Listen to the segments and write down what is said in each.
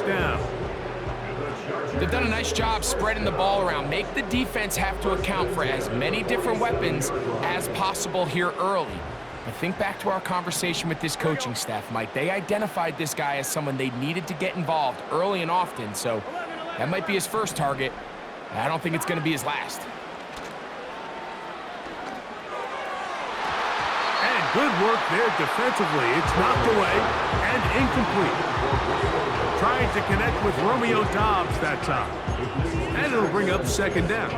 first down. They've done a nice job spreading the ball around. Make the defense have to account for as many different weapons as possible here early. But think back to our conversation with this coaching staff, Mike. They identified this guy as someone they needed to get involved early and often, so that might be his first target. I don't think it's going to be his last. And good work there defensively. It's knocked away and incomplete. Trying to connect with Romeo Doubs that time. And it'll bring up second down.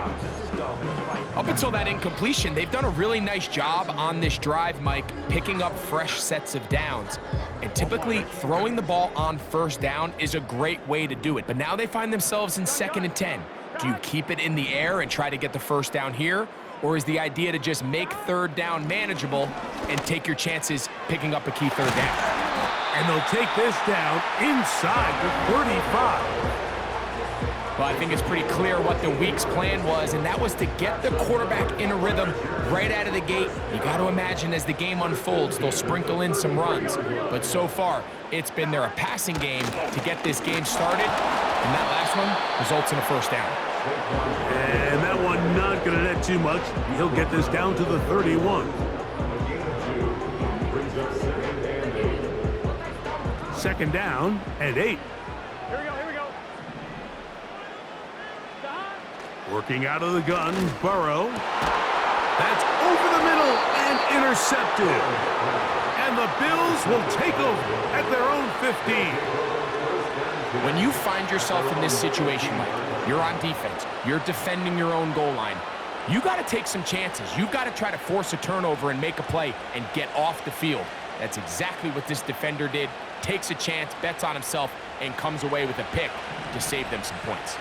Up until that incompletion, they've done a really nice job on this drive, Mike, picking up fresh sets of downs. And typically, throwing the ball on first down is a great way to do it. But now they find themselves in 2nd and 10. Do you keep it in the air and try to get the first down here? Or is the idea to just make 3rd down manageable and take your chances picking up a key 3rd down? And they'll take this down inside the 35. Well, I think it's pretty clear what the week's plan was, and that was to get the quarterback in a rhythm right out of the gate. You got to imagine as the game unfolds, they'll sprinkle in some runs. But so far, it's been a passing game to get this game started, and that last one results in a first down. And that one not going to net too much. He'll get this down to the 31. Second down and 8. Working out of the gun, Burrow. That's over the middle and intercepted. And the Bills will take over at their own 15. When you find yourself in this situation, Mike, you're on defense, you're defending your own goal line, you got to take some chances. You've got to try to force a turnover and make a play and get off the field. That's exactly what this defender did. Takes a chance, bets on himself, and comes away with a pick to save them some points.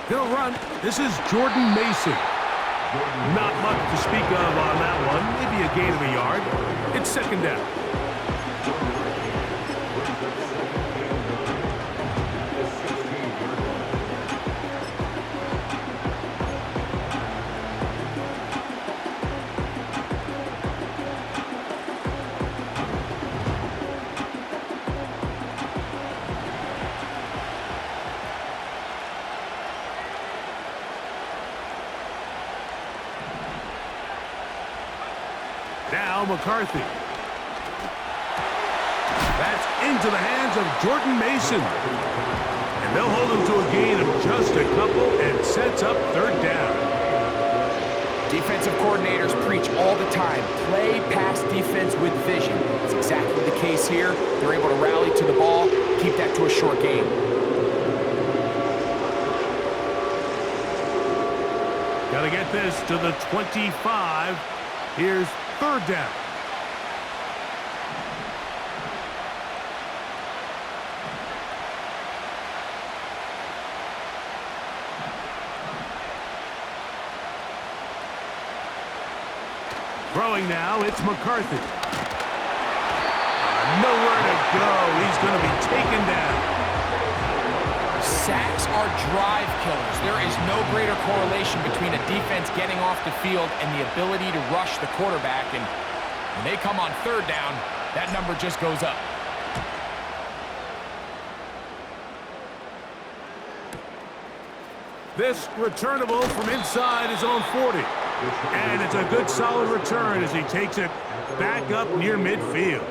They'll run. This is Jordan Mason. Not much to speak of on that one. Maybe a gain of a yard. It's second down. Now McCarthy. That's into the hands of Jordan Mason. And they'll hold him to a gain of just a couple and sets up 3rd down. Defensive coordinators preach all the time, play pass defense with vision. It's exactly the case here. They're able to rally to the ball, keep that to a short game. Got to get this to the 25. Here's 3rd down. Throwing now, it's McCarthy. Nowhere to go. He's going to be taken down. Sacks are drive killers. There is no greater correlation between a defense getting off the field and the ability to rush the quarterback. And when they come on 3rd down, that number just goes up. This returnable from inside his own 40. And it's a good solid return as he takes it back up near midfield.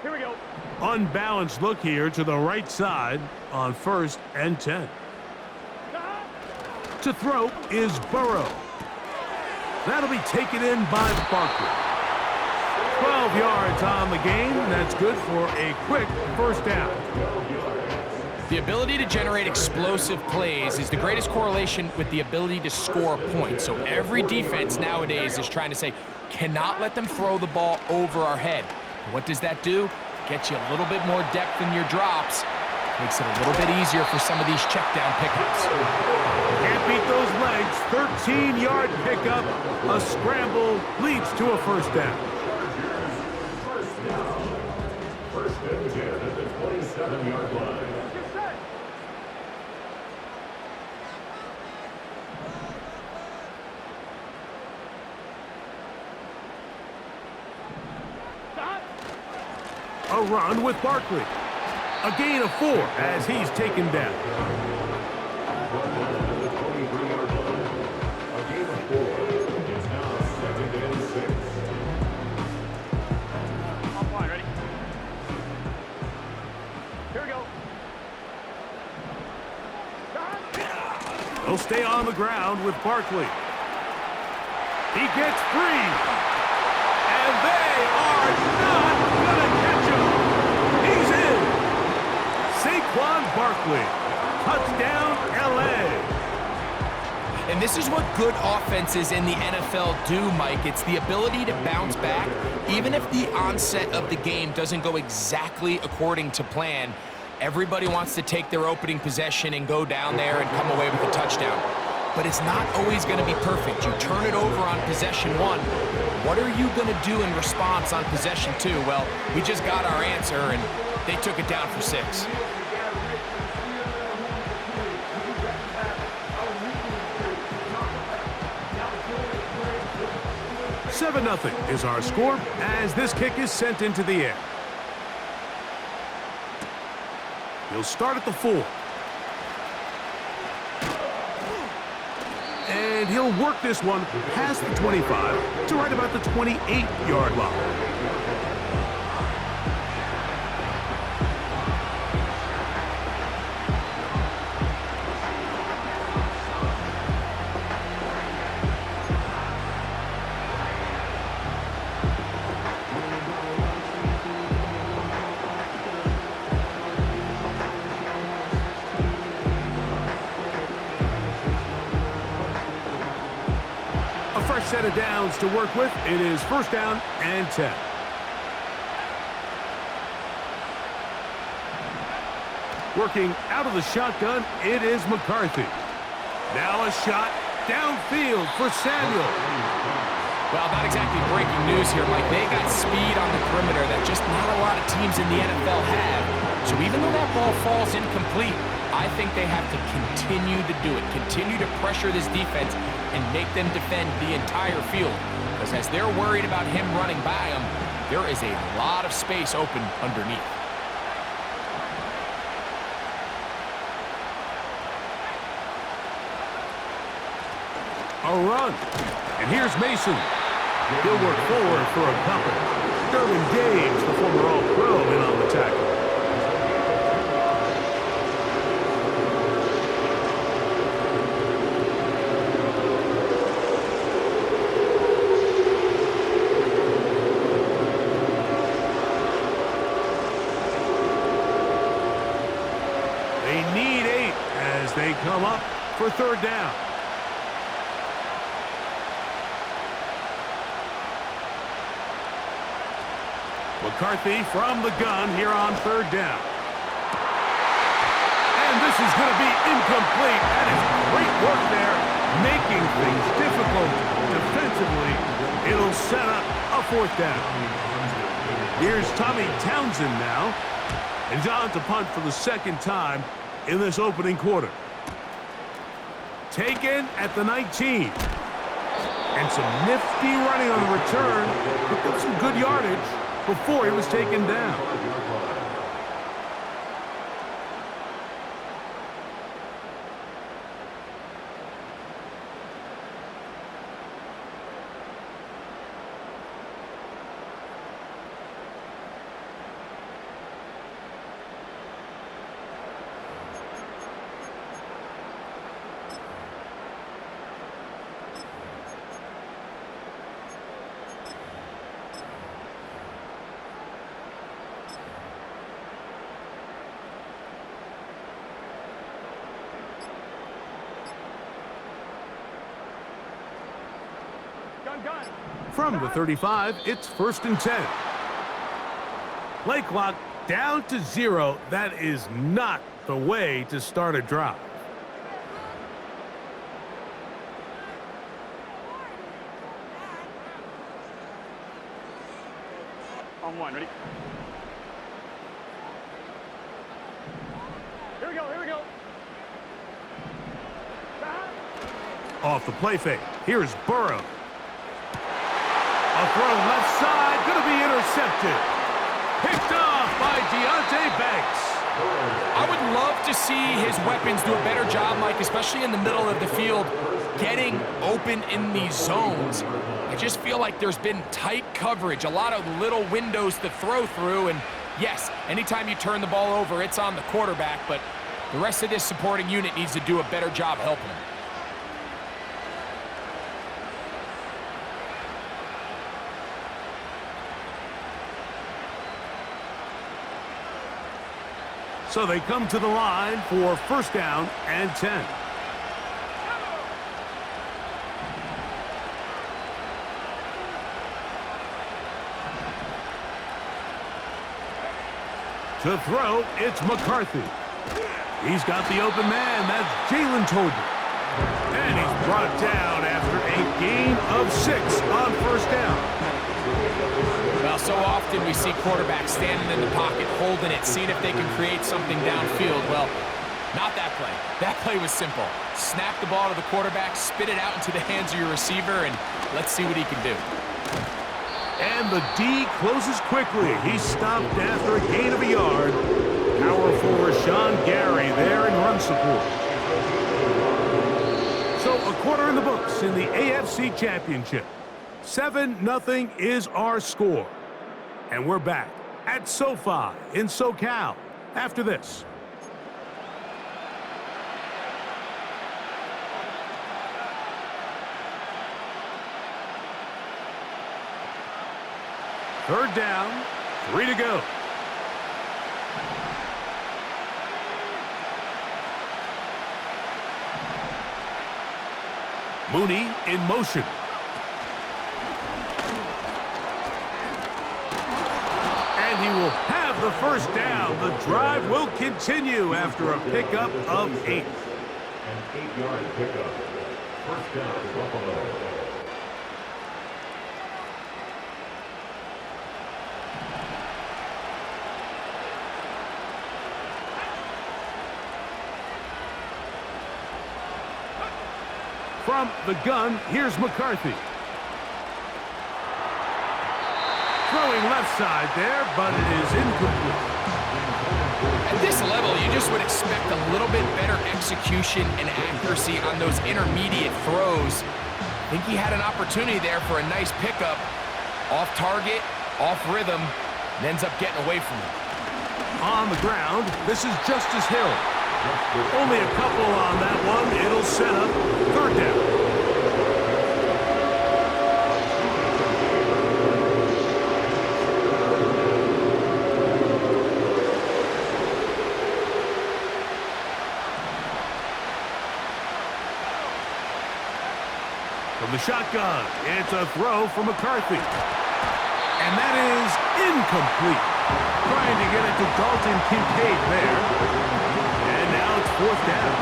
Here we go. Unbalanced look here to the right side on 1st and 10. To throw is Burrow. That'll be taken in by Barkley. 12 yards on the game. That's good for a quick first down. The ability to generate explosive plays is the greatest correlation with the ability to score points. So every defense nowadays is trying to say, cannot let them throw the ball over our head. And what does that do? Gets you a little bit more depth in your drops. Makes it a little bit easier for some of these check down pickups. Can't beat those legs. 13-yard pickup. A scramble leads to a first down. First and 10 at the 27-yard line. A run with Barkley. A gain of 4 as he's taken down. A gain of 4. It's now 2nd and 6. Offline, ready? Here we go. He'll stay on the ground with Barkley. He gets free. And they are not going to catch him. He's in. Saquon Barkley. Touchdown, L.A. And this is what good offenses in the NFL do, Mike. It's the ability to bounce back. Even if the onset of the game doesn't go exactly according to plan, everybody wants to take their opening possession and go down there and come away with a touchdown. But it's not always going to be perfect. You turn it over on possession 1. What are you going to do in response on possession 2? Well, we just got our answer, and they took it down for 6. Seven 0 is our score as this kick is sent into the air. He'll start at the 4. And he'll work this one past the 25 to right about the 28-yard line. Set of downs to work with. It is first down and 10. Working out of the shotgun, it is McCarthy. Now a shot downfield for Samuel. Well, not exactly breaking news here, Mike. They got speed on the perimeter that just not a lot of teams in the NFL have. So even though that ball falls incomplete, I think they have to continue to do it. Continue to pressure this defense and make them defend the entire field. Because as they're worried about him running by them, there is a lot of space open underneath. A run. And here's Mason. He'll work forward for a couple. Derwin James, the former All-Pro, in on the tackle. They come up for third down. McCarthy from the gun here on third down. And this is going to be incomplete. That is great work there, making things difficult defensively. It'll set up a fourth down. Here's Tommy Townsend now. And John to punt for the second time in this opening quarter. Taken at the 19. And some nifty running on the return. Picked up some good yardage before he was taken down. gun. From the 35, it's 1st and 10. Play clock down to 0. That is not the way to start a drive. On 1, ready? Here we go, here we go. Off the play fake. Here's Burrow. A throw left side, going to be intercepted. Picked off by Deontay Banks. I would love to see his weapons do a better job, Mike, especially in the middle of the field, getting open in these zones. I just feel like there's been tight coverage, a lot of little windows to throw through, and yes, anytime you turn the ball over, it's on the quarterback, but the rest of this supporting unit needs to do a better job helping him. So they come to the line for 1st down and 10. To throw, it's McCarthy. He's got the open man. That's Jalen Tolbert. And he's brought down after a gain of 6 on 1st down. Well, so often we see quarterbacks standing in the pocket, holding it, seeing if they can create something downfield. Well, not that play. That play was simple. Snap the ball to the quarterback, spit it out into the hands of your receiver, and let's see what he can do. And the D closes quickly. He stopped after a gain of a yard. Powerful Rashawn Gary there in run support. So a quarter in the books in the AFC Championship. 7-0 is our score. And we're back at SoFi in SoCal after this. Third down, 3 to go. Mooney in motion. And he will have the 1st down. The drive will continue after a pickup of 8. An 8-yard pickup. 1st down, Buffalo. From the gun, here's McCarthy. Throwing left side there, but it is incomplete. At this level, you just would expect a little bit better execution and accuracy on those intermediate throws. I think he had an opportunity there for a nice pickup. Off target, off rhythm, and ends up getting away from him. On the ground, this is Justice Hill. Only a couple on that one. It'll set up 3rd down. From the shotgun, it's a throw for McCarthy. And that is incomplete. Trying to get it to Dalton Kincaid there. And now it's 4th down.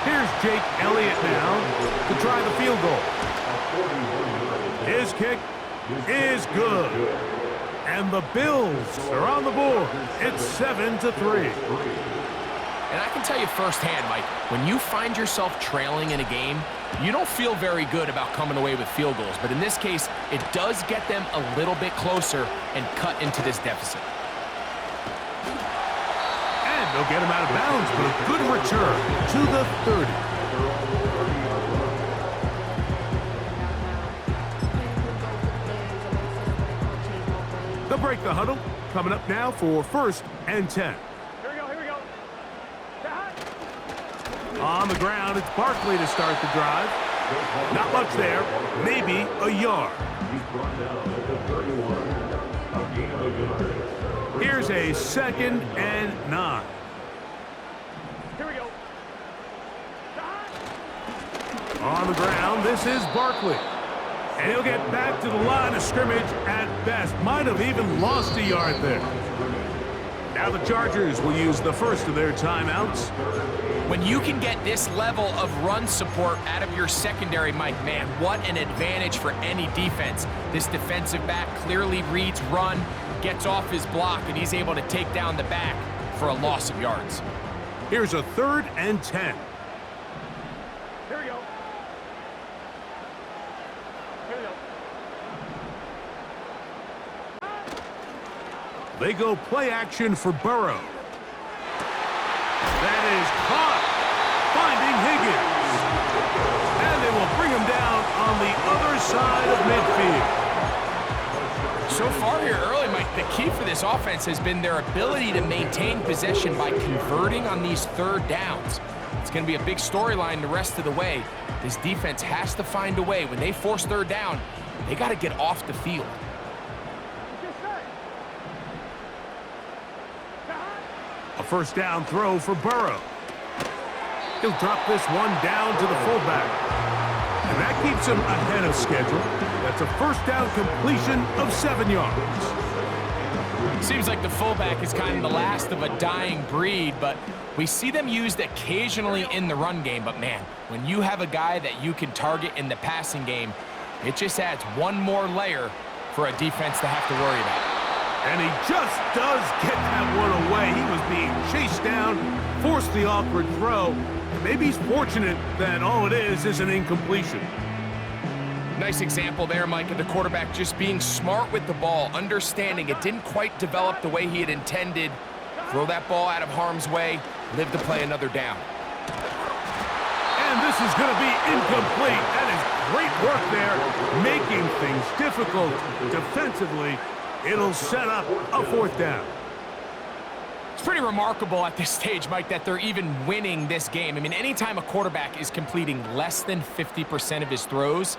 Here's Jake Elliott now to try the field goal. His kick is good. And the Bills are on the board. It's 7-3. And I can tell you firsthand, Mike, when you find yourself trailing in a game, you don't feel very good about coming away with field goals. But in this case, it does get them a little bit closer and cut into this deficit. And they'll get him out of bounds, but a good return to the 30. They'll break the huddle. Coming up now for 1st and 10. Here we go, here we go. On the ground, it's Barkley to start the drive. Not much there, maybe a yard. He's brought down at the 31. A gain of a yard. Here's a 2nd and 9. Here we go. On the ground, this is Barkley. And he'll get back to the line of scrimmage at best. Might have even lost a yard there. Now the Chargers will use the first of their timeouts. When you can get this level of run support out of your secondary, Mike, man, what an advantage for any defense. This defensive back clearly reads run, gets off his block, and he's able to take down the back for a loss of yards. Here's a 3rd and 10. Here we go. Here we go. They go play action for Burrow. That is caught, finding Higgins. And they will bring him down on the other side of midfield. So far here early, Mike, the key for this offense has been their ability to maintain possession by converting on these 3rd downs. It's going to be a big storyline the rest of the way. This defense has to find a way. When they force 3rd down, they got to get off the field. A 1st down throw for Burrow. He'll drop this one down to the fullback. And that keeps him ahead of schedule. That's a 1st down completion of 7 yards. Seems like the fullback is kind of the last of a dying breed, but we see them used occasionally in the run game. But man, when you have a guy that you can target in the passing game, it just adds one more layer for a defense to have to worry about. And he just does get that one away. He was being chased down, forced the awkward throw. And maybe he's fortunate that all it is an incompletion. Nice example there, Mike, of the quarterback just being smart with the ball, understanding it didn't quite develop the way he had intended. Throw that ball out of harm's way, live to play another down. And this is going to be incomplete. That is great work there, making things difficult defensively. It'll set up a 4th down. It's pretty remarkable at this stage, Mike, that they're even winning this game. I mean, anytime a quarterback is completing less than 50% of his throws,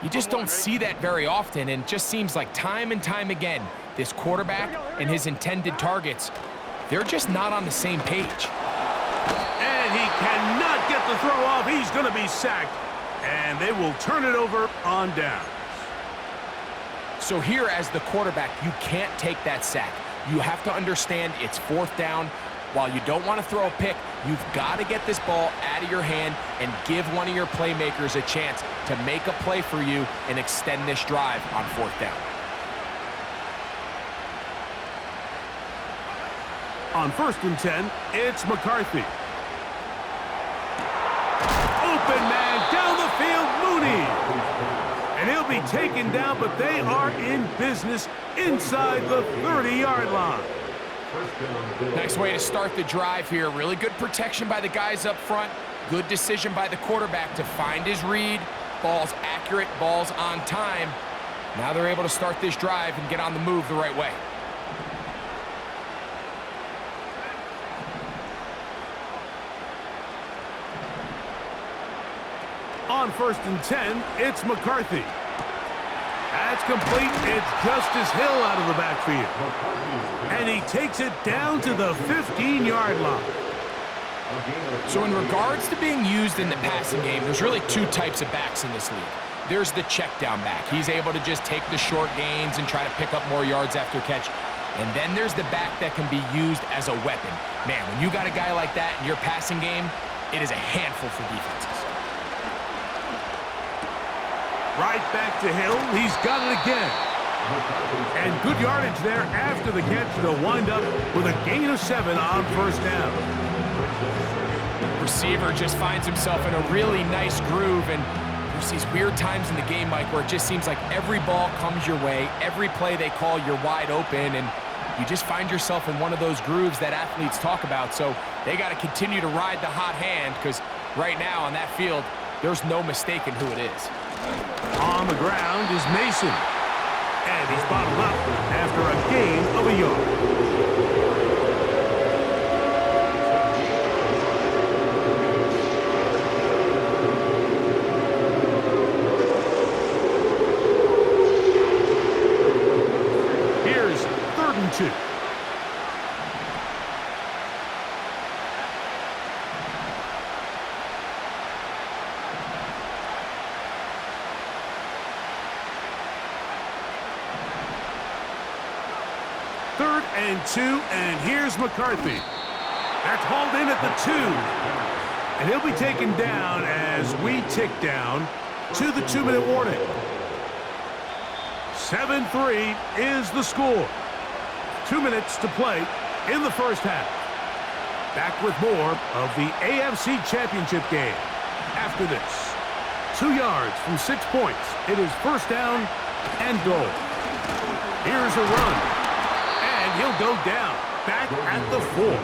you just don't see that very often, and it just seems like time and time again, this quarterback and his intended targets, they're just not on the same page. And he cannot get the throw off. He's going to be sacked, and they will turn it over on down. So here as the quarterback, you can't take that sack. You have to understand it's 4th down. While you don't want to throw a pick, you've got to get this ball out of your hand and give one of your playmakers a chance to make a play for you and extend this drive on 4th down. On 1st and 10, it's McCarthy. Open man down the field, Mooney. And he'll be taken down, but they are in business inside the 30-yard line. Nice way to start the drive here. Really good protection by the guys up front. Good decision by the quarterback to find his read. Ball's accurate, ball's on time. Now they're able to start this drive and get on the move the right way. On 1st and 10, it's McCarthy. That's complete. It's Justice Hill out of the backfield. And he takes it down to the 15-yard line. So in regards to being used in the passing game, there's really 2 types of backs in this league. There's the check down back. He's able to just take the short gains and try to pick up more yards after catch. And then there's the back that can be used as a weapon. Man, when you got a guy like that in your passing game, it is a handful for defenses. Right back to Hill. He's got it again. And good yardage there after the catch. They'll wind up with a gain of 7 on 1st down. Receiver just finds himself in a really nice groove, and there's these weird times in the game, Mike, where it just seems like every ball comes your way, every play they call, you're wide open, and you just find yourself in one of those grooves that athletes talk about. So they got to continue to ride the hot hand, because right now on that field, there's no mistaking who it is. On the ground is Mason. And he's bottled up after a gain of a yard. Here's 3rd and 2. 3rd and 2, and here's McCarthy. That's hauled in at the 2. And he'll be taken down as we tick down to the 2-minute warning. 7-3 is the score. 2 minutes to play in the first half. Back with more of the AFC Championship game. After this, 2 yards from 6 points. It is first down and goal. Here's a run. And he'll go down. Back at the 4.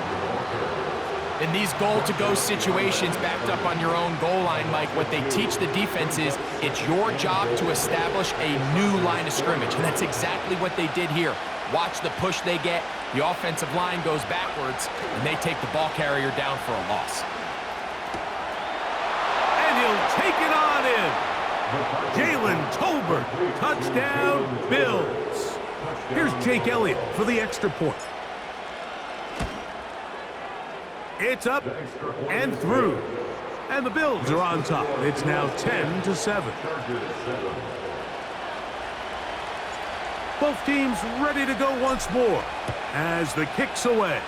In these goal-to-go situations backed up on your own goal line, Mike, what they teach the defense is it's your job to establish a new line of scrimmage, and that's exactly what they did here. Watch the push they get. The offensive line goes backwards, and they take the ball carrier down for a loss. And he'll take it on in. Jalen Tolbert, touchdown, Bills. Here's Jake Elliott for the extra point. It's up and through. And the Bills are on top. It's now 10-7. Both teams ready to go once more as the kick's away.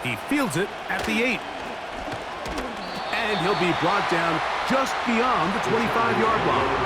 He fields it at the 8. And he'll be brought down just beyond the 25-yard line.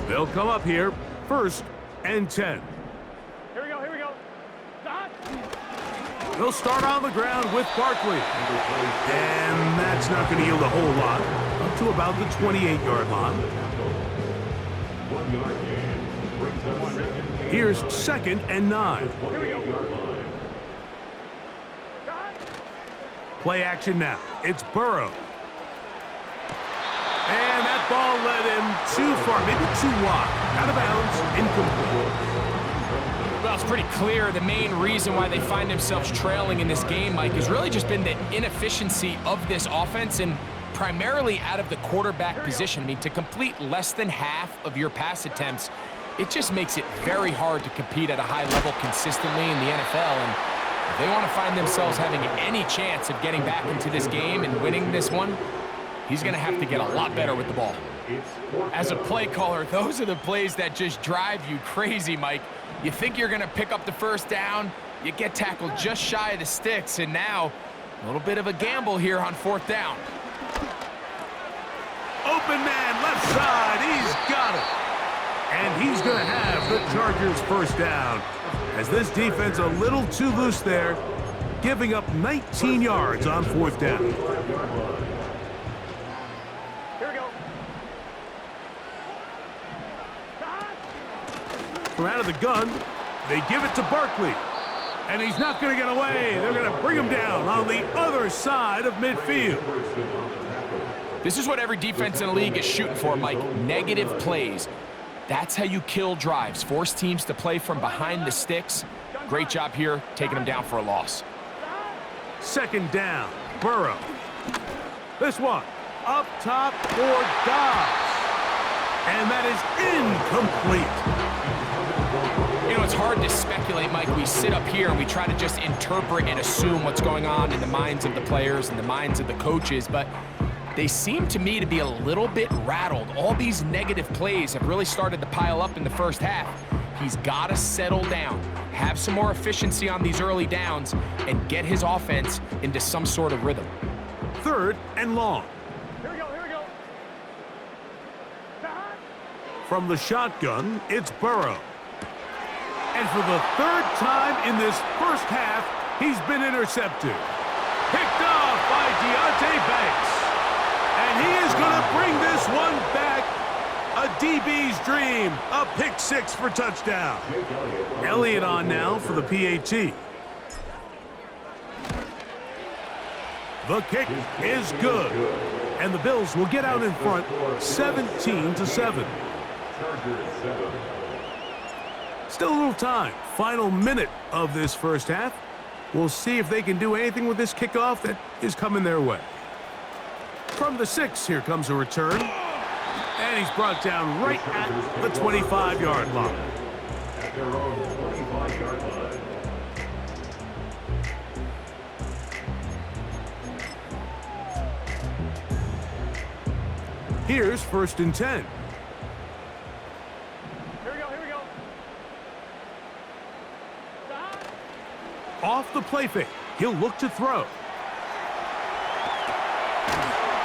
They'll come up here, 1st and 10. Here we go, here we go. Dot. They'll start on the ground with Barkley. And that's not going to yield a whole lot. Up to about the 28-yard line. Here's 2nd and 9. Here we go. Play action now. It's Burrow. And that ball led him too far, maybe too wide. Out of bounds, incomplete. Well, it's pretty clear the main reason why they find themselves trailing in this game, Mike, has really just been the inefficiency of this offense and primarily out of the quarterback position. I mean, to complete less than half of your pass attempts, it just makes it very hard to compete at a high level consistently in the NFL. And if they want to find themselves having any chance of getting back into this game and winning this one, he's going to have to get a lot better with the ball. As a play caller, those are the plays that just drive you crazy, Mike. You think you're going to pick up the first down, you get tackled just shy of the sticks, and now a little bit of a gamble here on 4th down. Open man, left side, he's got it. And he's going to have the Chargers first down. As this defense a little too loose there, giving up 19 yards on 4th down. From out of the gun, they give it to Barkley. And he's not going to get away. They're going to bring him down on the other side of midfield. This is what every defense in the league is shooting for, Mike. Negative plays. That's how you kill drives. Force teams to play from behind the sticks. Great job here, taking them down for a loss. 2nd down, Burrow. This one, up top for Dobbs. And that is incomplete. You know, it's hard to speculate, Mike. We sit up here and we try to just interpret and assume what's going on in the minds of the players and the minds of the coaches, but they seem to me to be a little bit rattled. All these negative plays have really started to pile up in the first half. He's got to settle down, have some more efficiency on these early downs, and get his offense into some sort of rhythm. 3rd and long. Here we go, here we go. From the shotgun, it's Burrow. And for the 3rd time in this first half, he's been intercepted. Picked off by Deonte Banks. And he is going to bring this one back. A DB's dream. A pick 6 for touchdown. Elliott on now for the PAT. The kick is good. And the Bills will get out in front 17-7. Still a little time. Final minute of this first half. We'll see if they can do anything with this kickoff that is coming their way. From the 6, here comes a return. And he's brought down right at the 25-yard line. At their own 25-yard line. Here's 1st and 10. Here we go, here we go. Off the play fake. He'll look to throw.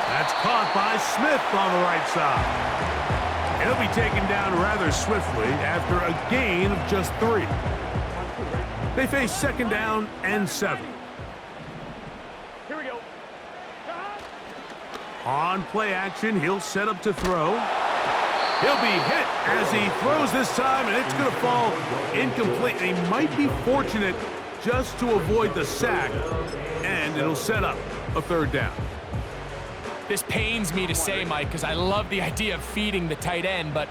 That's caught by Smith on the right side. He'll be taken down rather swiftly after a gain of just 3. They face 2nd down and 7. Here we go. On play action, he'll set up to throw. He'll be hit as he throws this time, and it's going to fall incomplete. He might be fortunate just to avoid the sack, and it'll set up a 3rd down. This pains me to say, Mike, because I love the idea of feeding the tight end, but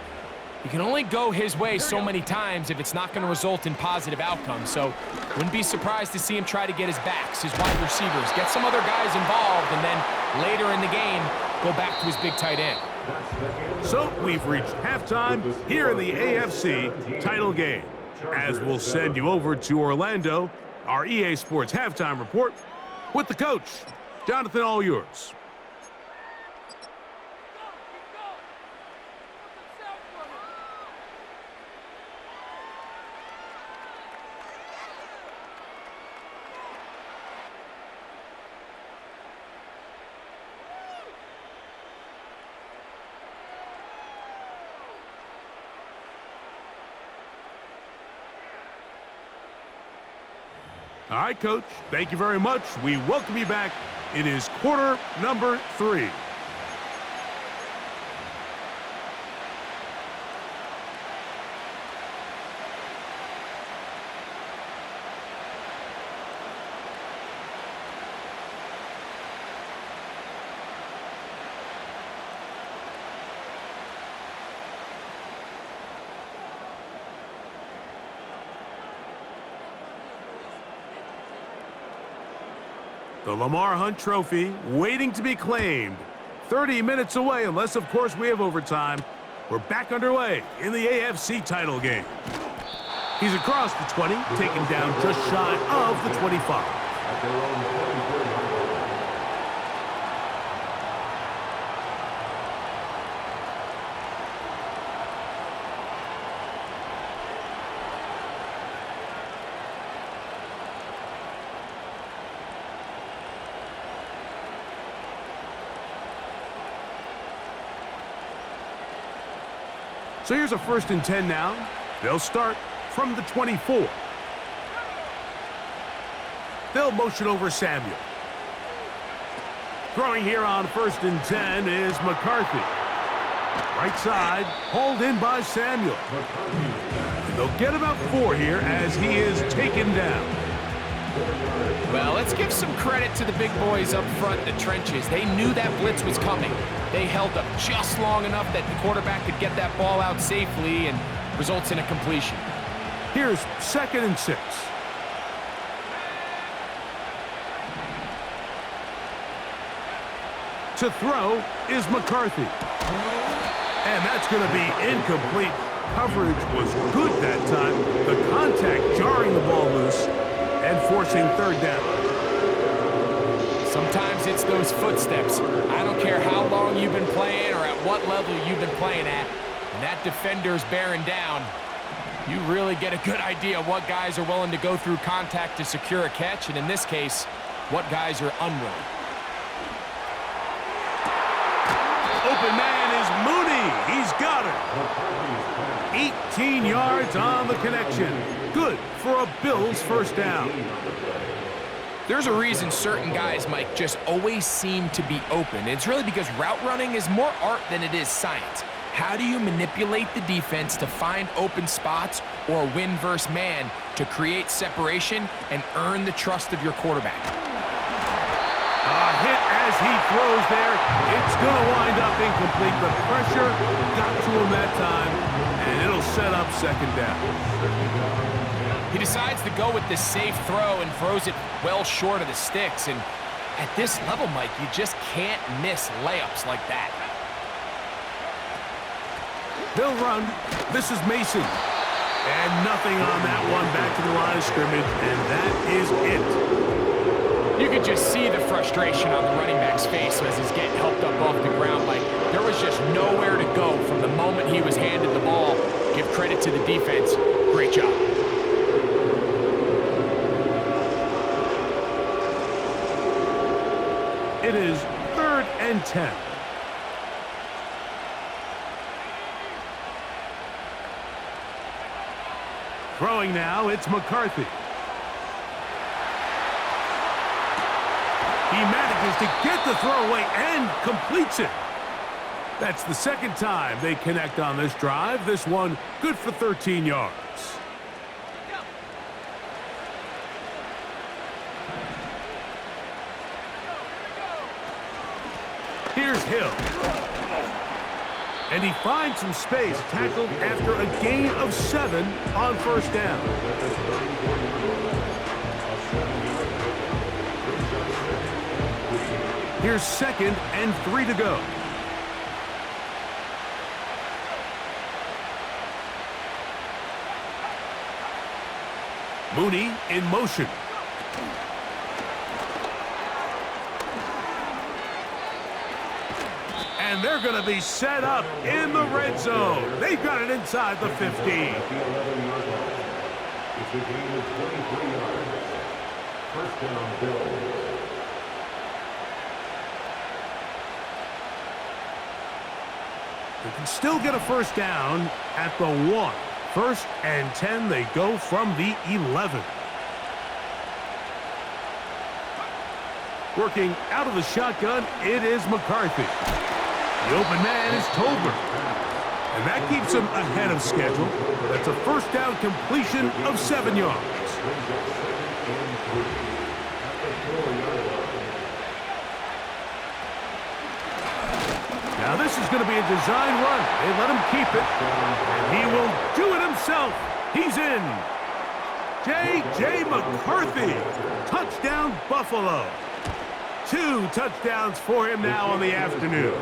you can only go his way so many times if it's not going to result in positive outcomes. So wouldn't be surprised to see him try to get his backs, his wide receivers, get some other guys involved, and then later in the game, go back to his big tight end. So we've reached halftime here in the AFC title game. As we'll send you over to Orlando, our EA Sports halftime report with the coach. Jonathan, all yours. All right, Coach, thank you very much. We welcome you back. It is quarter number 3. The Lamar Hunt Trophy waiting to be claimed. 30 minutes away, unless, of course, we have overtime. We're back underway in the AFC title game. He's across the 20, taken down just shy of the 25. At their own 24-yard line. So here's a 1st and 10 now. They'll start from the 24. They'll motion over Samuel. Throwing here on 1st and 10 is McCarthy. Right side, hauled in by Samuel. They'll get about 4 here as he is taken down. Well, let's give some credit to the big boys up front in the trenches. They knew that blitz was coming. They held up just long enough that the quarterback could get that ball out safely and results in a completion. Here's 2nd and 6. To throw is McCarthy. And that's going to be incomplete. Coverage was good that time. The contact contact, jarring the ball loose and forcing third down. Sometimes it's those footsteps. I don't care how long you've been playing or at what level you've been playing at. When that defender's bearing down, you really get a good idea of what guys are willing to go through contact to secure a catch, and in this case, what guys are unwilling. Open man is Mooney. He's got it. 18 yards on the connection. Good for a Bills first down. There's a reason certain guys, Mike, just always seem to be open. It's really because route running is more art than it is science. How do you manipulate the defense to find open spots or win versus man to create separation and earn the trust of your quarterback? A hit as he throws there. It's going to wind up incomplete. The pressure got to him that time, and it'll set up second down. He decides to go with the safe throw and throws it well short of the sticks. And at this level, Mike, you just can't miss layups like that. They'll run. This is Mason. And nothing on that one. Back to the line of scrimmage, and that is it. You could just see the frustration on the running back's face as he's getting helped up off the ground. Like, there was just nowhere to go from the moment he was handed the ball. Give credit to the defense. Great job. It is 3rd and 10. Throwing now, it's McCarthy. He manages to get the throw away and completes it. That's the second time they connect on this drive. This one good for 13 yards. Here's Hill. And he finds some space, tackled after a gain of 7 on first down. Here's 2nd and 3 to go. Mooney in motion. And they're going to be set up in the red zone. They've got it inside the 15. It's a gain of 23 yards. First down, Bills. They can still get a first down at the 1. 1st and 10, they go from the 11. Working out of the shotgun, it is McCarthy. The open man is Tolbert. And that keeps him ahead of schedule. That's a first down completion of 7 yards. Now this is going to be a design run. They let him keep it. And he will do it himself. He's in. J.J. McCarthy. Touchdown, Buffalo. 2 touchdowns for him now on the afternoon.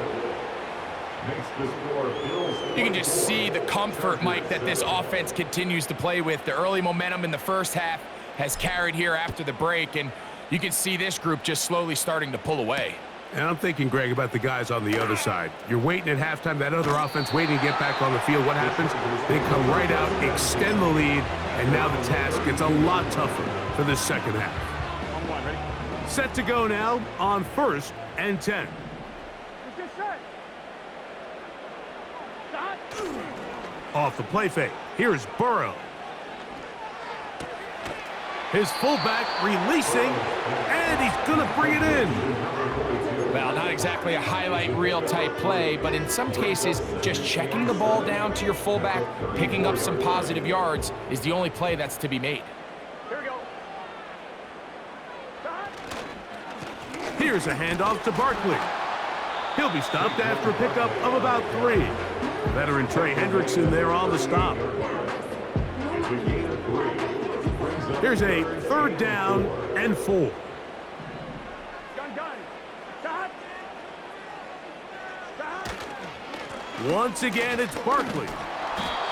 You can just see the comfort, Mike, that this offense continues to play with. The early momentum in the first half has carried here after the break, and you can see this group just slowly starting to pull away. And I'm thinking, Greg, about the guys on the other side. You're waiting at halftime, that other offense waiting to get back on the field. What happens? They come right out, extend the lead, and now the task gets a lot tougher for this second half. Set to go now on 1st and 10. Off the play fake. Here's Burrow. His fullback releasing, and he's going to bring it in. Well, not exactly a highlight reel type play, but in some cases, just checking the ball down to your fullback, picking up some positive yards is the only play that's to be made. Here we go. Here's a handoff to Barkley. He'll be stopped after a pickup of about 3. Veteran Trey Hendrickson there on the stop. Here's a 3rd down and 4. Gun. Stop. Once again, it's Barkley.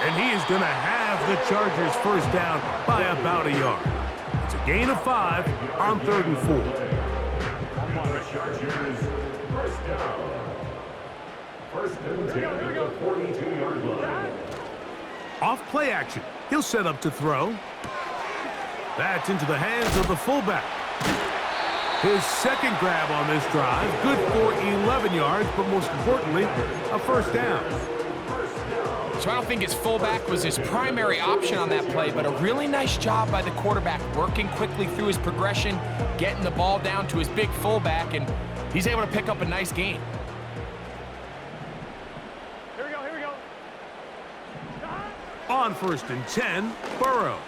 And he is going to have the Chargers first down by about a yard. It's a gain of 5 on 3rd and 4. Chargers, first down. First and 10 at the 42-yard line. Off play action. He'll set up to throw. That's into the hands of the fullback. His second grab on this drive, good for 11 yards, but most importantly, a first down. So I don't think his fullback was his primary option on that play, but a really nice job by the quarterback working quickly through his progression, getting the ball down to his big fullback, and he's able to pick up a nice gain. Here we go, here we go. On 1st and 10, Burrow.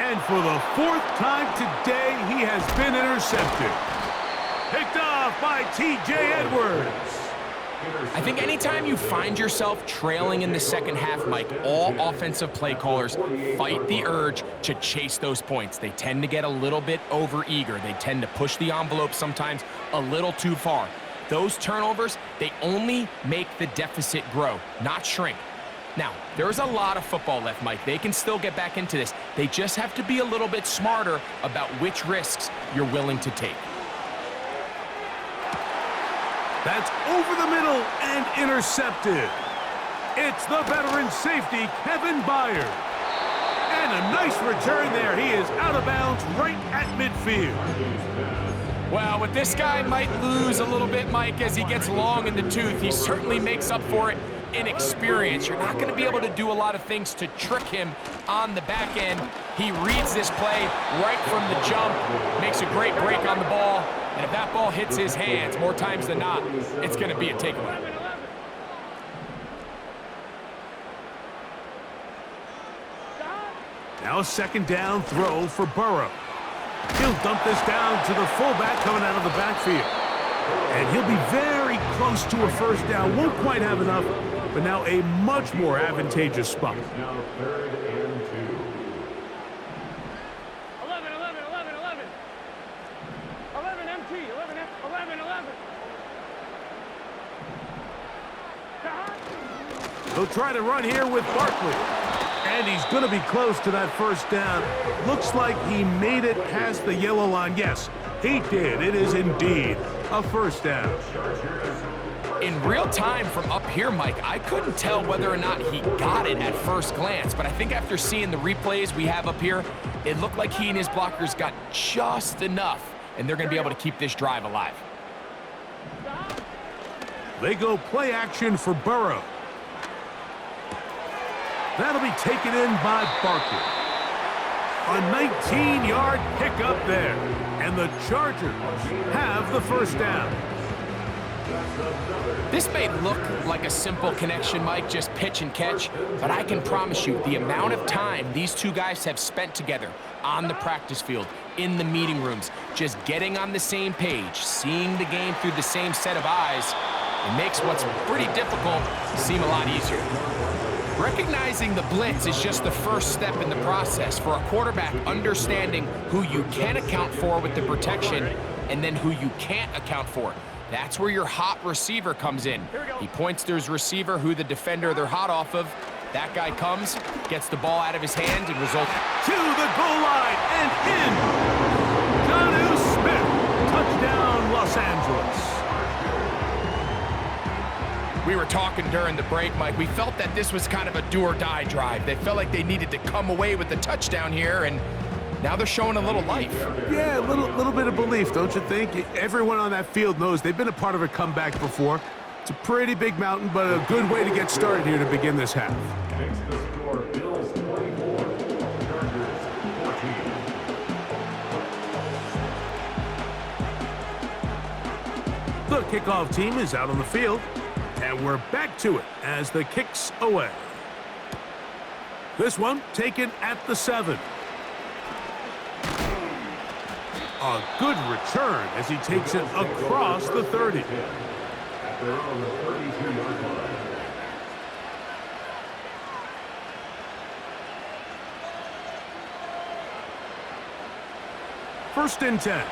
And for the 4th time today, he has been intercepted. Picked off by T.J. Edwards. I think anytime you find yourself trailing in the second half, Mike, all offensive play callers fight the urge to chase those points. They tend to get a little bit overeager. They tend to push the envelope sometimes a little too far. Those turnovers, they only make the deficit grow, not shrink. Now, there's a lot of football left, Mike. They can still get back into this. They just have to be a little bit smarter about which risks you're willing to take. That's over the middle and intercepted. It's the veteran safety, Kevin Byard. And a nice return there. He is out of bounds right at midfield. Well, with this guy might lose a little bit, Mike, as he gets long in the tooth. He certainly makes up for it in experience. You're not going to be able to do a lot of things to trick him on the back end. He reads this play right from the jump, makes a great break on the ball, and if that ball hits his hands more times than not, it's going to be a takeaway. Now a 2nd down throw for Burrow. He'll dump this down to the fullback coming out of the backfield. And he'll be very close to a first down. Won't quite have enough, but now a much more advantageous spot. Now 3rd and 2. 11, 11, 11, 11. 11 MT, 11, 11, 11. He'll try to run here with Barkley. And he's going to be close to that first down. Looks like he made it past the yellow line. Yes, he did. It is indeed a first down. In real time from up here, Mike, I couldn't tell whether or not he got it at first glance, but I think after seeing the replays we have up here, it looked like he and his blockers got just enough, and they're going to be able to keep this drive alive. They go play action for Burrow. That'll be taken in by Barkley. A 19-yard pickup there. And the Chargers have the first down. This may look like a simple connection, Mike, just pitch and catch, but I can promise you the amount of time these two guys have spent together on the practice field, in the meeting rooms, just getting on the same page, seeing the game through the same set of eyes, it makes what's pretty difficult seem a lot easier. Recognizing the blitz is just the first step in the process for a quarterback understanding who you can account for with the protection and then who you can't account for. That's where your hot receiver comes in. He points to his receiver, who the defender they're hot off of. That guy comes, gets the ball out of his hand, and results to the goal line and in. Jonnu Smith, touchdown Los Angeles. We were talking during the break, Mike. We felt that this was kind of a do-or-die drive. They felt like they needed to come away with the touchdown here, and now they're showing a little life. Yeah, a little bit of belief, don't you think? Everyone on that field knows they've been a part of a comeback before. It's a pretty big mountain, but a good way to get started here to begin this half. Makes the score Bills 24, Chargers 14. The kickoff team is out on the field. And we're back to it as the kick's away. This one taken at the 7. A good return as he takes it across the 30. They're on the 32-yard line. First and 10.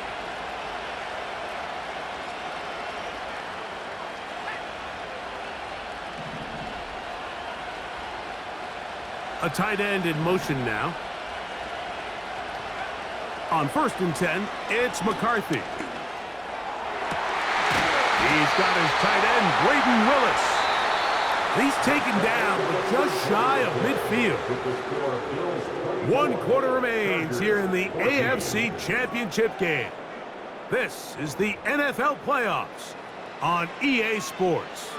A tight end in motion now. On 1st and 10, it's McCarthy. He's got his tight end, Braden Willis. He's taken down, but just shy of midfield. 1 quarter remains here in the AFC Championship game. This is the NFL playoffs on EA Sports.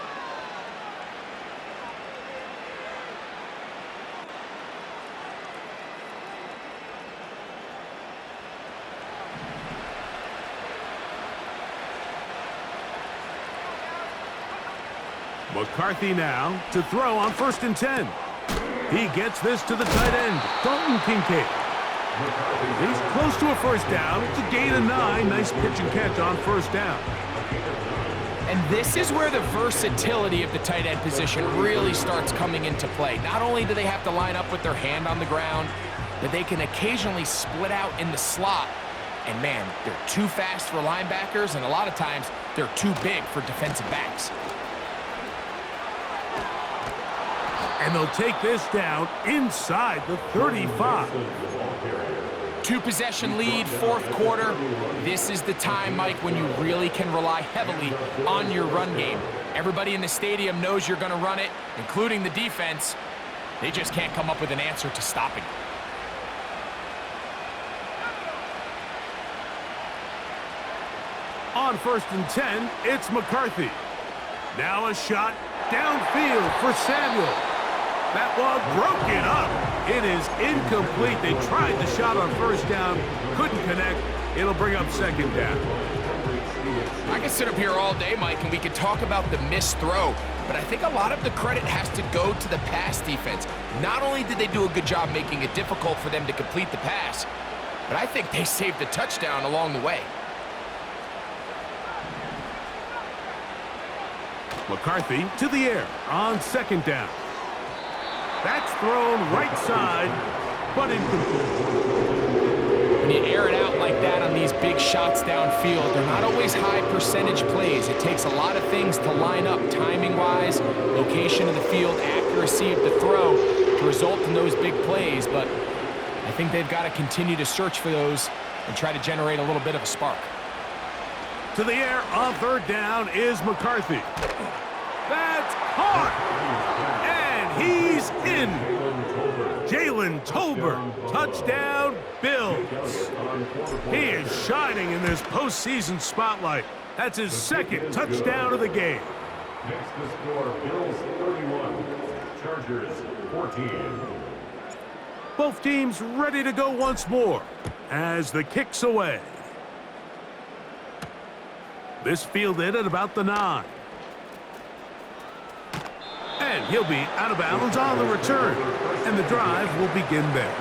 McCarthy now to throw on 1st and 10. He gets this to the tight end, Dalton Kincaid. He's close to a 1st down. It's a gain of 9. Nice pitch and catch on 1st down. And this is where the versatility of the tight end position really starts coming into play. Not only do they have to line up with their hand on the ground, but they can occasionally split out in the slot. And man, they're too fast for linebackers, and a lot of times they're too big for defensive backs. And they'll take this down inside the 35. 2-possession lead, 4th quarter. This is the time, Mike, when you really can rely heavily on your run game. Everybody in the stadium knows you're going to run it, including the defense. They just can't come up with an answer to stopping it. On 1st and 10, it's McCarthy. Now a shot downfield for Samuel. That one broken up. It is incomplete. They tried the shot on 1st down, couldn't connect. It'll bring up 2nd down. I can sit up here all day, Mike, and we could talk about the missed throw, but I think a lot of the credit has to go to the pass defense. Not only did they do a good job making it difficult for them to complete the pass, but I think they saved the touchdown along the way. McCarthy to the air on 2nd down. That's thrown right side, but incomplete. When you air it out like that on these big shots downfield, they're not always high percentage plays. It takes a lot of things to line up timing-wise, location of the field, accuracy of the throw to result in those big plays, but I think they've got to continue to search for those and try to generate a little bit of a spark. To the air on 3rd down is McCarthy. That's caught! He's in. Jalen Tolbert, touchdown, Bills. He is shining in this postseason spotlight. That's his 2nd touchdown of the game. Next to score, Bills 31, Chargers 14. Both teams ready to go once more as the kick's away. This fielded at about the 9. And he'll be out of bounds on the return. And the drive will begin there.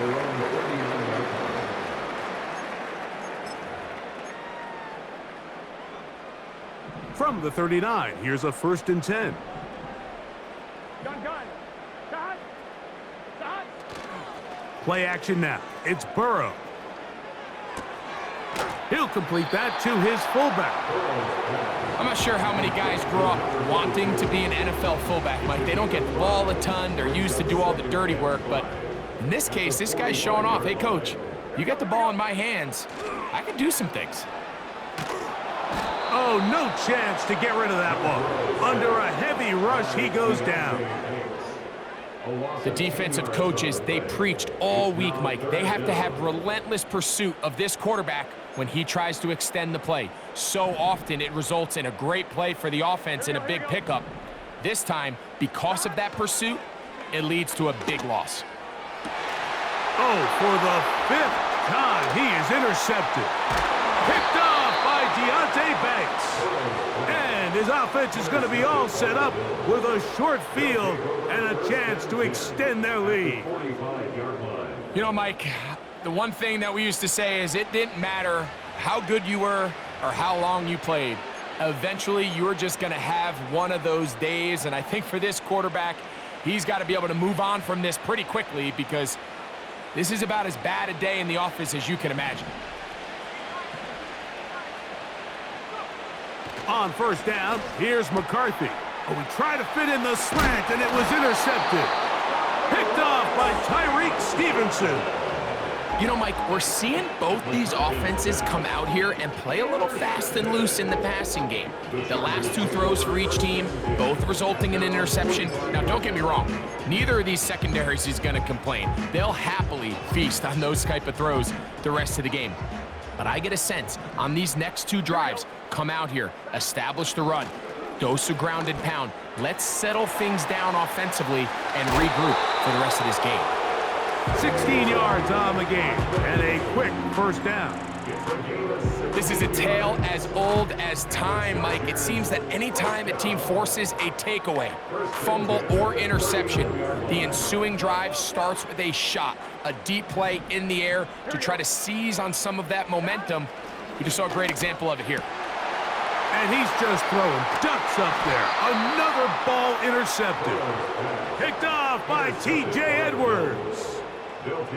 From the 39, here's a 1st and 10. Gun. Dot. Play action now. It's Burrow. He'll complete that to his fullback. I'm not sure how many guys grow up wanting to be an NFL fullback, Mike. They don't get the ball a ton. They're used to do all the dirty work. But in this case, this guy's showing off. Hey, coach, you got the ball in my hands. I can do some things. Oh, no chance to get rid of that ball. Under a heavy rush, he goes down. The defensive coaches, they preached all week, Mike. They have to have relentless pursuit of this quarterback when he tries to extend the play. So often it results in a great play for the offense and a big pickup. This time, because of that pursuit, it leads to a big loss. Oh, for the 5th time, he is intercepted. Picked off by Deontay Banks. And his offense is going to be all set up with a short field and a chance to extend their lead. You know, Mike, the one thing that we used to say is it didn't matter how good you were or how long you played. Eventually, you're just going to have one of those days, and I think for this quarterback, he's got to be able to move on from this pretty quickly because this is about as bad a day in the office as you can imagine. On 1st down, here's McCarthy. Oh, he tried to fit in the slant, and it was intercepted. Picked Picked off by Tyreek Stevenson. You know, Mike, we're seeing both these offenses come out here and play a little fast and loose in the passing game. The last two throws for each team, both resulting in an interception. Now, don't get me wrong. Neither of these secondaries is going to complain. They'll happily feast on those type of throws the rest of the game. But I get a sense on these next two drives, come out here, establish the run, dose of ground and pound. Let's settle things down offensively and regroup for the rest of this game. 16 yards on the game and a quick first down. This is a tale as old as time, Mike. It seems that anytime a team forces a takeaway, fumble, or interception, the ensuing drive starts with a shot, a deep play in the air to try to seize on some of that momentum. We just saw a great example of it here. And he's just throwing ducks up there. Another ball intercepted. Picked off by T.J. Edwards.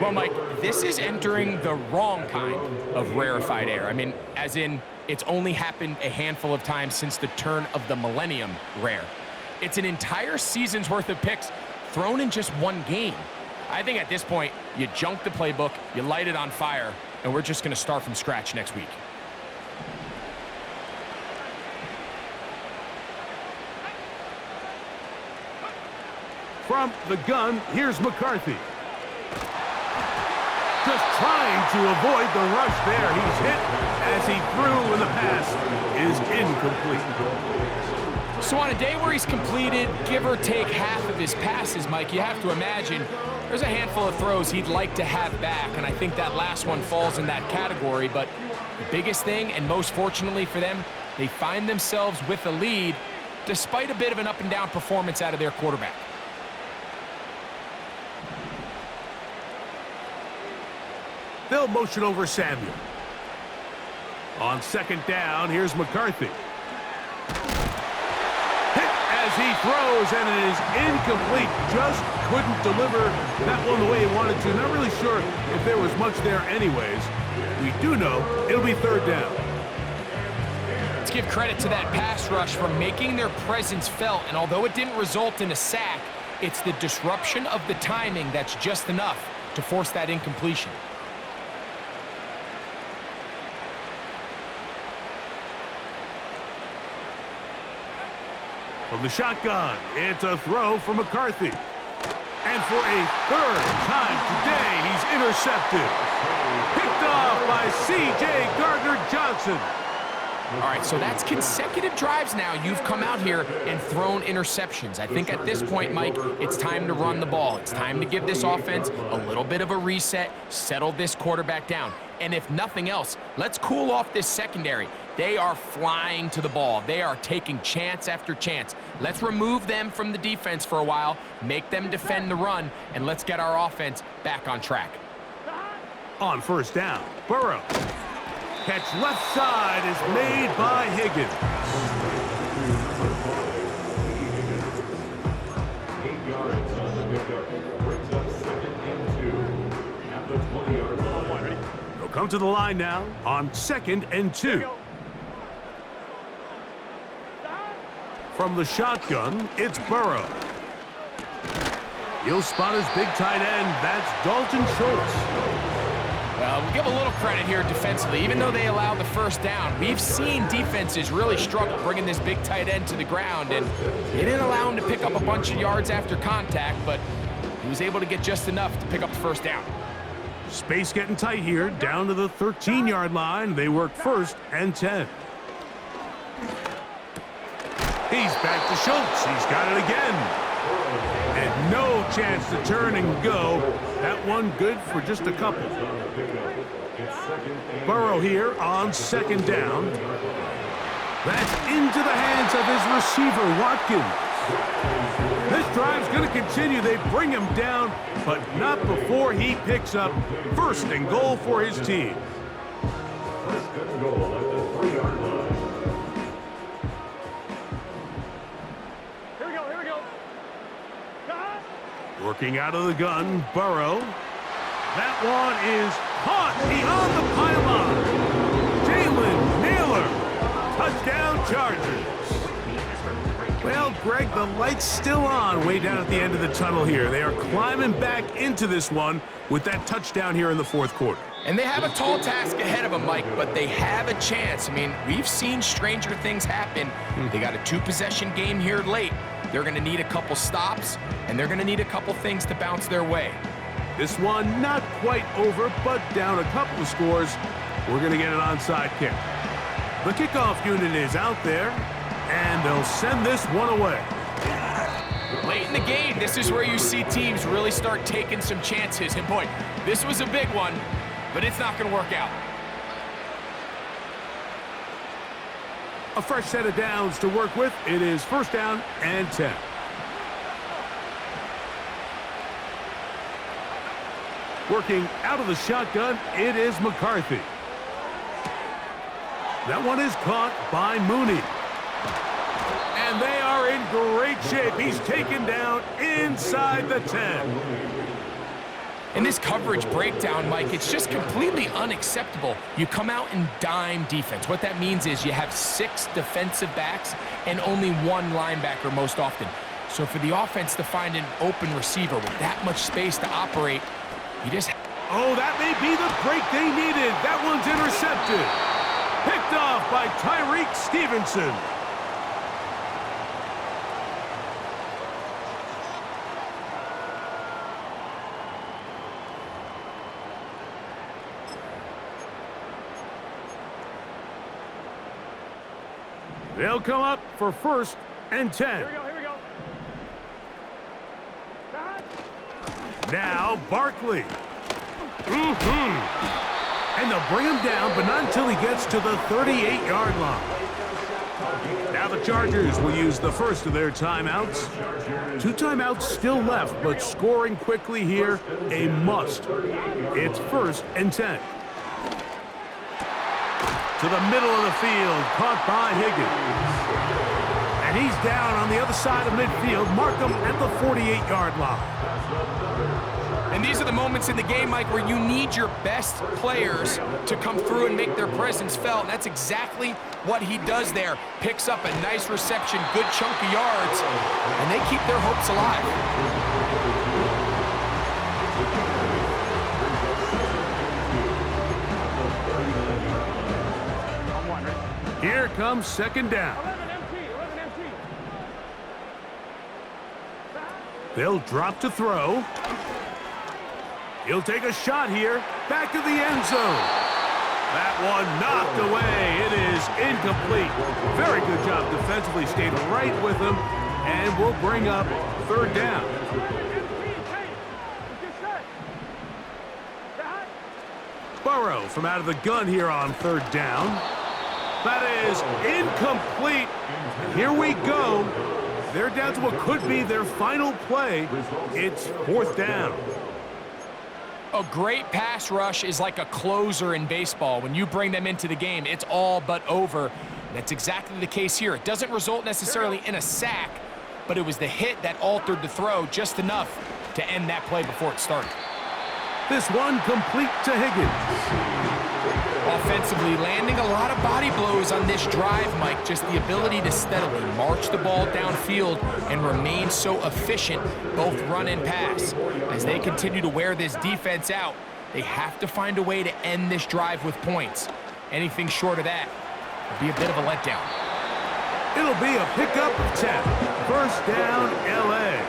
Well, Mike, this is entering the wrong kind of rarefied air. I mean, as in, it's only happened a handful of times since the turn of the millennium rare. It's an entire season's worth of picks thrown in just one game. I think at this point, you junk the playbook, you light it on fire, and we're just going to start from scratch next week. From the gun, here's McCarthy. Just trying to avoid the rush there. He's hit as he threw, and the pass is incomplete. So on a day where he's completed, give or take half of his passes, Mike, you have to imagine there's a handful of throws he'd like to have back, and I think that last one falls in that category. But the biggest thing, and most fortunately for them, they find themselves with a lead despite a bit of an up-and-down performance out of their quarterback. They'll motion over Samuel. On second down, here's McCarthy. Hit as he throws, and it is incomplete. Just couldn't deliver that one the way he wanted to. Not really sure if there was much there anyways. We do know it'll be third down. Let's give credit to that pass rush for making their presence felt, and although it didn't result in a sack, it's the disruption of the timing that's just enough to force that incompletion. From the shotgun, it's a throw for McCarthy. And for a third time today, he's intercepted. Picked off by C.J. Gardner-Johnson. All right, so that's consecutive drives now. You've come out here and thrown interceptions. I think at this point, Mike, it's time to run the ball. It's time to give this offense a little bit of a reset, settle this quarterback down. And if nothing else, let's cool off this secondary. They are flying to the ball. They are taking chance after chance. Let's remove them from the defense for a while, make them defend the run, and let's get our offense back on track. On first down, Burrow. Catch left side is made by Higgins. 8 yards on the pickup. Brings up 2nd and 2 at the 20-yard line. They'll come to the line now on 2nd and 2. From the shotgun, it's Burrow. He'll spot his big tight end. That's Dalton Schultz. Well, we'll give a little credit here defensively. Even though they allowed the first down, we've seen defenses really struggle bringing this big tight end to the ground, and they didn't allow him to pick up a bunch of yards after contact, but he was able to get just enough to pick up the first down. Space getting tight here, down to the 13-yard line. They work 1st and 10. He's back to Schultz. He's got it again. And no chance to turn and go. That one good for just a couple. Burrow here on 2nd down. That's into the hands of his receiver, Watkins. This drive's going to continue. They bring him down, but not before he picks up 1st and goal for his team. 1st and goal at the 3-yard line. Working out of the gun, Burrow. That one is caught beyond the pylon. Jalen Naylor. Touchdown Chargers. Well, Greg, the light's still on way down at the end of the tunnel here. They are climbing back into this one with that touchdown here in the fourth quarter. And they have a tall task ahead of them, Mike, but they have a chance. I mean, we've seen stranger things happen. They got a 2-possession game here late. They're going to need a couple stops, and they're going to need a couple things to bounce their way. This one not quite over, but down a couple of scores. We're going to get an onside kick. The kickoff unit is out there, and they'll send this one away. Late in the game, this is where you see teams really start taking some chances. And boy, this was a big one, but it's not going to work out. A fresh set of downs to work with. It is first down and 10. Working out of the shotgun, it is McCarthy. That one is caught by Mooney. And they are in great shape. He's taken down inside the 10. In this coverage breakdown, Mike, it's just completely unacceptable. You come out in dime defense. What that means is you have 6 defensive backs and only 1 linebacker most often. So for the offense to find an open receiver with that much space to operate, you just... Oh, that may be the break they needed. That one's intercepted. Picked off by Tyreek Stevenson. They'll come up for first and 10. Here we go. Now Barkley. And they'll bring him down, but not until he gets to the 38-yard line. Now the Chargers will use the first of their timeouts. 2 timeouts still left, but scoring quickly here, a must. It's first and 10. To the middle of the field, caught by Higgins. And he's down on the other side of midfield. Mark him at the 48-yard line. And these are the moments in the game, Mike, where you need your best players to come through and make their presence felt. And that's exactly what he does there. Picks up a nice reception, good chunk of yards, and they keep their hopes alive. Here comes second down. 11 empty. They'll drop to throw. He'll take a shot here. Back to the end zone. That one knocked away. It is incomplete. Very good job defensively. Stayed right with him. And we'll bring up third down. Burrow from out of the gun here on third down. That is incomplete. Here we go. They're down to what could be their final play. It's fourth down. A great pass rush is like a closer in baseball. When you bring them into the game, it's all but over. And that's exactly the case here. It doesn't result necessarily in a sack, but it was the hit that altered the throw just enough to end that play before it started. This one complete to Higgins. Offensively, landing a lot of body blows on this drive, Mike. Just the ability to steadily march the ball downfield and remain so efficient, both run and pass. As they continue to wear this defense out, they have to find a way to end this drive with points. Anything short of that will be a bit of a letdown. It'll be a pickup of 10. First down, L.A.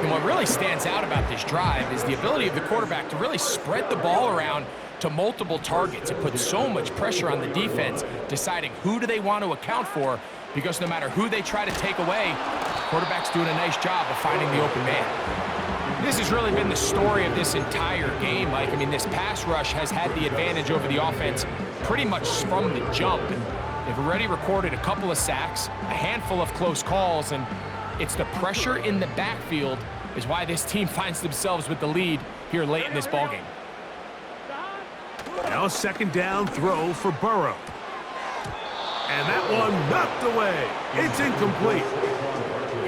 And what really stands out about this drive is the ability of the quarterback to really spread the ball around to multiple targets. It puts so much pressure on the defense, deciding who do they want to account for, because no matter who they try to take away, the quarterback's doing a nice job of finding the open man. This has really been the story of this entire game, Mike. I mean, this pass rush has had the advantage over the offense pretty much from the jump. They've already recorded a couple of sacks, a handful of close calls, and it's the pressure in the backfield is why this team finds themselves with the lead here late in this ballgame. Now a second down throw for Burrow. And that one knocked away. It's incomplete.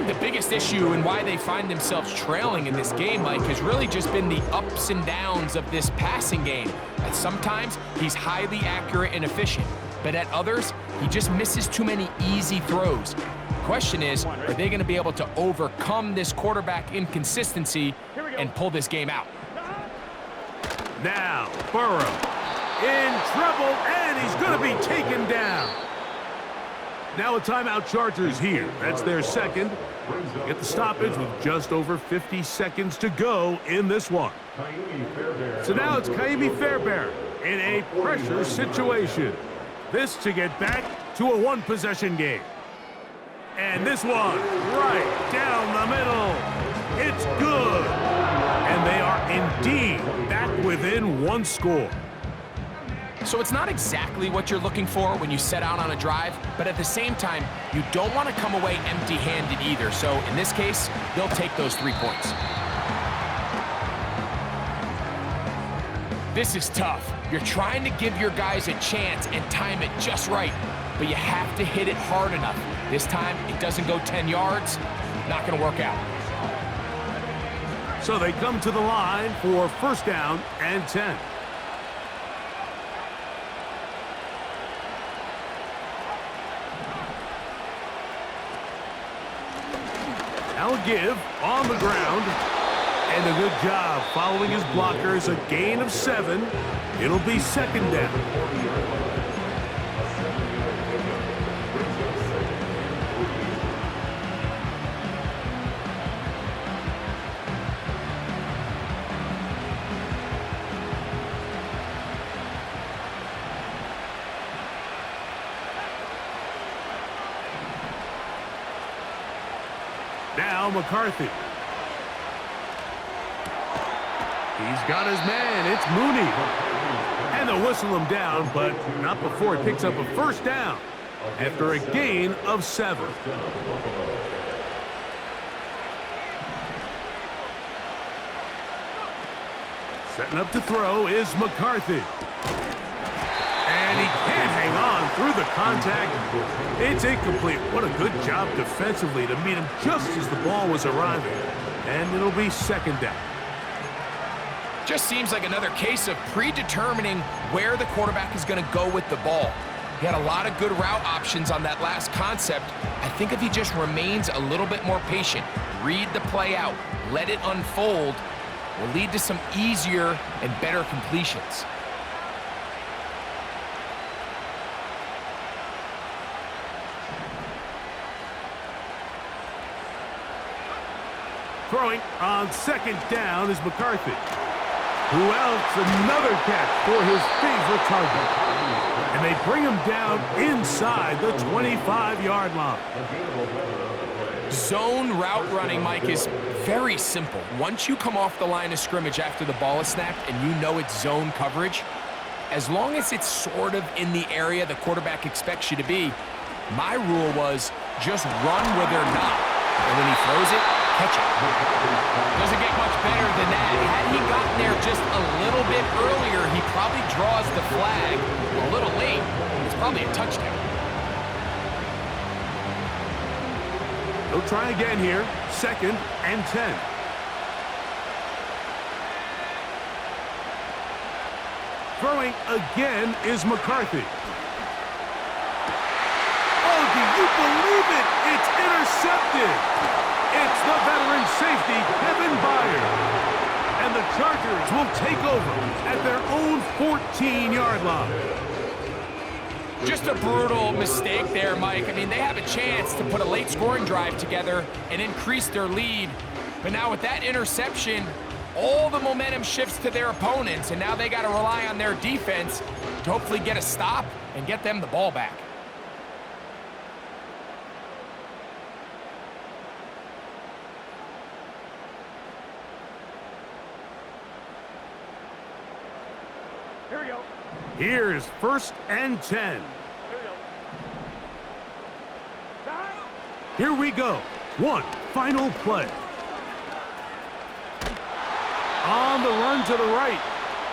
The biggest issue and why they find themselves trailing in this game, Mike, has really just been the ups and downs of this passing game. At sometimes, he's highly accurate and efficient, but at others, he just misses too many easy throws. question is, are they going to be able to overcome this quarterback inconsistency and pull this game out? Now, Burrow in trouble, and he's going to be taken down. Now a timeout, Chargers here. That's their second. Get the stoppage with just over 50 seconds to go in this one. So now it's Kaimi Fairbairn in a pressure situation. This to get back to a one-possession game. And this one right down the middle. It's good. And they are indeed back within one score. So it's not exactly what you're looking for when you set out on a drive, but at the same time, you don't want to come away empty-handed either. So in this case, they'll take those 3 points. This is tough. You're trying to give your guys a chance and time it just right, but you have to hit it hard enough. This time, it doesn't go 10 yards. Not going to work out. So they come to the line for first down and 10. Now a give on the ground. And a good job following his blockers. A gain of 7. It'll be second down. Now McCarthy. He's got his man. It's Mooney. And they'll whistle him down, but not before he picks up a first down after a gain of 7. Setting up to throw is McCarthy. And he can't hang on through the contact. It's incomplete. What a good job defensively to meet him just as the ball was arriving. And it'll be second down. Just seems like another case of predetermining where the quarterback is going to go with the ball. He had a lot of good route options on that last concept. I think if he just remains a little bit more patient, read the play out, let it unfold, will lead to some easier and better completions. Throwing on second down is McCarthy. Who else? Another catch for his favorite target. And they bring him down inside the 25-yard line. Zone route running, Mike, is very simple. Once you come off the line of scrimmage after the ball is snapped and you know it's zone coverage, as long as it's sort of in the area the quarterback expects you to be, my rule was just run where they're not. And when he throws it, catch it. Doesn't get much better than that. Had he gotten there just a little bit earlier, he probably draws the flag a little late. It's probably a touchdown. He'll try again here. Second and 10. Throwing again is McCarthy. Oh, do you believe it? It's intercepted. It's the veteran safety, Kevin Byard. And the Chargers will take over at their own 14-yard line. Just a brutal mistake there, Mike. I mean, they have a chance to put a late scoring drive together and increase their lead. But now with that interception, all the momentum shifts to their opponents, and now they got to rely on their defense to hopefully get a stop and get them the ball back. Here we go. Here's first and 10. Here we go. Time. Here we go. One final play. On the run to the right.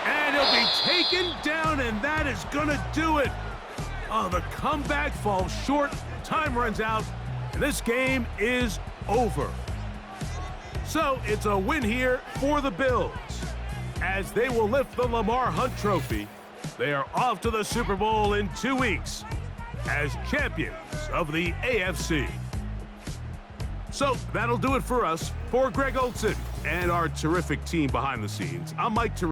And he'll be taken down, and that is going to do it. Oh, the comeback falls short. Time runs out, and this game is over. So it's a win here for the Bills, as they will lift the Lamar Hunt Trophy. They are off to the Super Bowl in 2 weeks as champions of the AFC. So that'll do it for us. For Greg Olson and our terrific team behind the scenes, I'm Mike